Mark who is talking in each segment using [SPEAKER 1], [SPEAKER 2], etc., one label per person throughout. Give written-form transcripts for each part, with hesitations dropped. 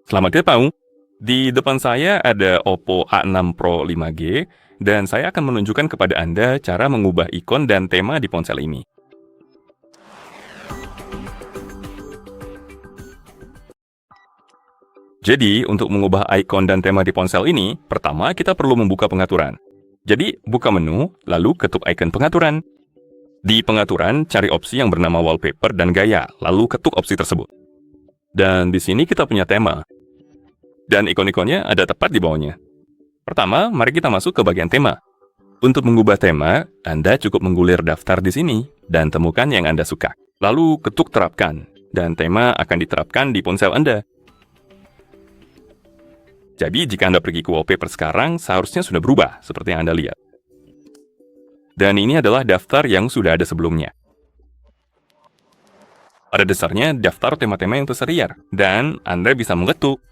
[SPEAKER 1] Selamat datang. Di depan saya ada Oppo A6 Pro 5G, dan saya akan menunjukkan kepada Anda cara mengubah ikon dan tema di ponsel ini. Jadi, untuk mengubah ikon dan tema di ponsel ini, pertama kita perlu membuka pengaturan. Jadi, buka menu, lalu ketuk ikon pengaturan. Di pengaturan, cari opsi yang bernama wallpaper dan gaya, lalu ketuk opsi tersebut. Dan di sini kita punya tema. Dan ikon-ikonnya ada tepat di bawahnya. Pertama, mari kita masuk ke bagian tema. Untuk mengubah tema, Anda cukup menggulir daftar di sini dan temukan yang Anda suka. Lalu ketuk terapkan, dan tema akan diterapkan di ponsel Anda. Jadi, jika Anda pergi ke wallpaper sekarang, seharusnya sudah berubah, seperti yang Anda lihat. Dan ini adalah daftar yang sudah ada sebelumnya. Pada dasarnya, daftar tema-tema yang tersedia, dan Anda bisa mengetuk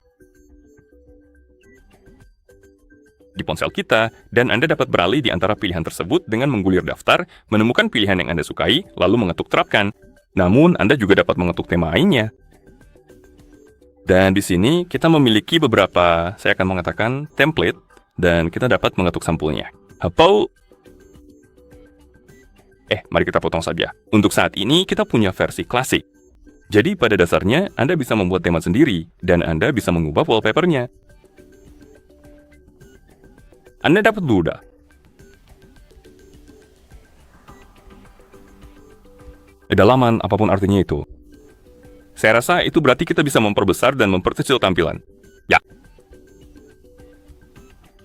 [SPEAKER 1] di ponsel kita, dan Anda dapat beralih di antara pilihan tersebut dengan menggulir daftar, menemukan pilihan yang Anda sukai, lalu mengetuk terapkan. Namun, Anda juga dapat mengetuk tema lainnya. Dan di sini, kita memiliki beberapa, saya akan mengatakan, template, dan kita dapat mengetuk sampulnya. Mari kita potong saja. Untuk saat ini, kita punya versi klasik. Jadi, pada dasarnya, Anda bisa membuat tema sendiri, dan Anda bisa mengubah wallpaper-nya. Anda dapat mudah. Kedalaman, apapun artinya itu. Saya rasa itu berarti kita bisa memperbesar dan memperkecil tampilan. Ya.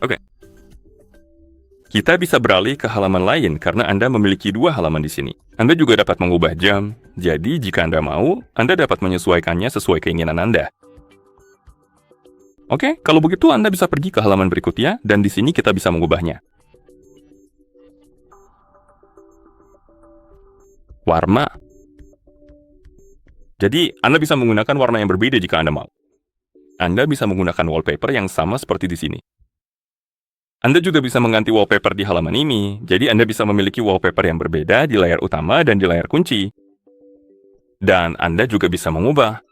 [SPEAKER 1] Oke. Kita bisa beralih ke halaman lain karena Anda memiliki dua halaman di sini. Anda juga dapat mengubah jam. Jadi, jika Anda mau, Anda dapat menyesuaikannya sesuai keinginan Anda. Oke, kalau begitu Anda bisa pergi ke halaman berikutnya, dan di sini kita bisa mengubahnya. Warna. Jadi, Anda bisa menggunakan warna yang berbeda jika Anda mau. Anda bisa menggunakan wallpaper yang sama seperti di sini. Anda juga bisa mengganti wallpaper di halaman ini, jadi Anda bisa memiliki wallpaper yang berbeda di layar utama dan di layar kunci. Dan Anda juga bisa mengubah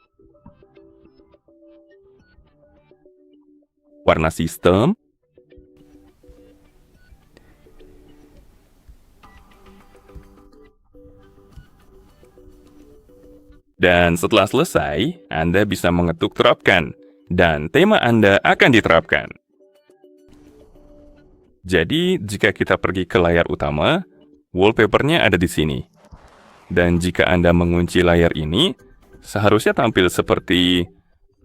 [SPEAKER 1] warna sistem, dan setelah selesai, Anda bisa mengetuk terapkan, dan tema Anda akan diterapkan. Jadi, jika kita pergi ke layar utama, wallpaper-nya ada di sini. Dan jika Anda mengunci layar ini, seharusnya tampil seperti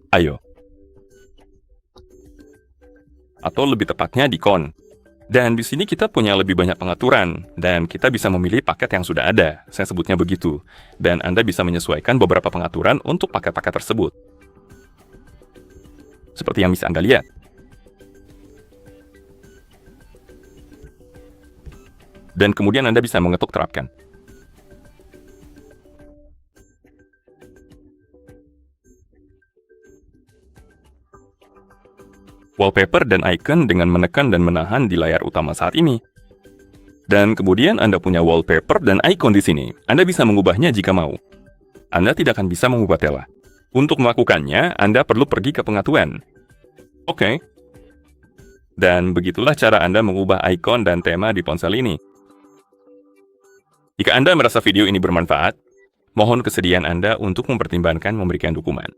[SPEAKER 1] Ayo. Atau lebih tepatnya Dicon. Dan di sini kita punya lebih banyak pengaturan, dan kita bisa memilih paket yang sudah ada, saya sebutnya begitu. Dan Anda bisa menyesuaikan beberapa pengaturan untuk paket-paket tersebut. Seperti yang bisa Anda lihat. Dan kemudian Anda bisa mengetuk terapkan. Wallpaper dan icon dengan menekan dan menahan di layar utama saat ini. Dan kemudian Anda punya wallpaper dan icon di sini. Anda bisa mengubahnya jika mau. Anda tidak akan bisa mengubah tela. Untuk melakukannya, Anda perlu pergi ke pengaturan. Oke. Dan begitulah cara Anda mengubah icon dan tema di ponsel ini. Jika Anda merasa video ini bermanfaat, mohon kesediaan Anda untuk mempertimbangkan memberikan dukungan.